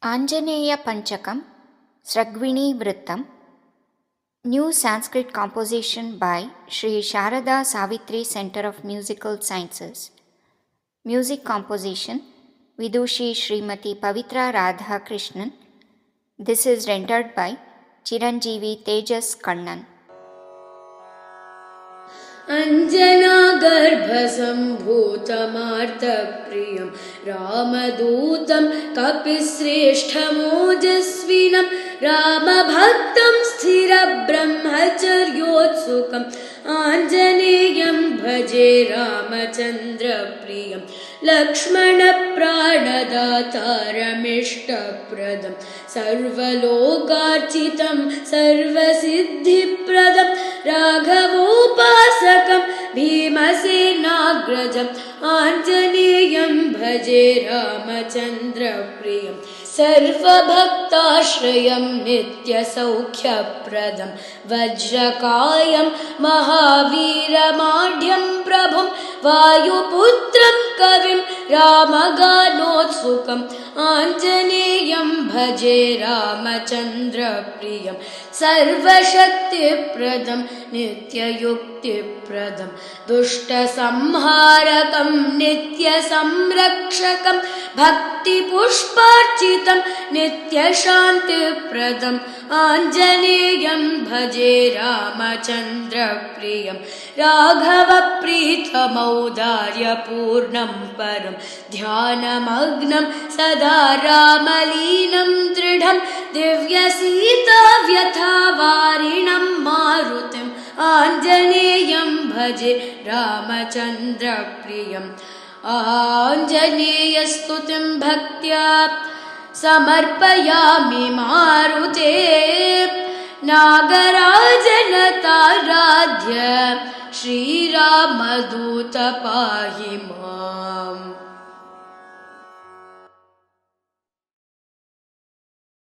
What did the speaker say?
Anjaneya Panchakam, Sragvini Vrittam, new Sanskrit composition by Sri Sharada Savitri Center of Musical Sciences. Music composition Vidushi Srimati Pavitra Radha Krishnan. This is rendered by Chiranjeevi Tejas Kannan. अञ्जनागर्भसम्भूतमार्तप्रियं रामदूतं कपिश्रेष्ठमोजस्विनं रामभक्तं स्थिरब्रह्मचर्योत्सुकम् आञ्जनेयं भजे रामचन्द्रप्रियं लक्ष्मणप्राणदातारमिष्टप्रदं सर्वलोकार्चितं सर्वसिद्धिप्रदं राघवोपासकं भीमसेनाग्रजम् आञ्जनेयं भजे रामचन्द्रप्रियं सर्वभक्ताश्रयं नित्यसौख्यप्रदं वज्रकायं महावीरमाढ्यं प्रभुं वायुपुत्रं कविं रामगानोत्सुकम् आञ्जनेयं भजे रामचन्द्रप्रियं सर्वशक्तिप्रदं नित्ययुक्तिप्रदं दुष्टसंहारकं नित्यसंरक्षकं भक्तिपुष्पार्चितं नित्यशान्तिप्रदम् आञ्जनेयं भजे रामचन्द्रप्रियं राघवप्रीतमौदार्यपूर्णं परं ध्यानमग्नं सदा रामलीनं दृढं दिव्यसीताव्यथावारिणं मारुतिम् आञ्जनेयं भजे रामचन्द्रप्रियम् आञ्जनेयस्तुतिं भक्त्या समर्पयामि मारुते नागराजनताराध्य श्रीरामदूत पाहि माम्।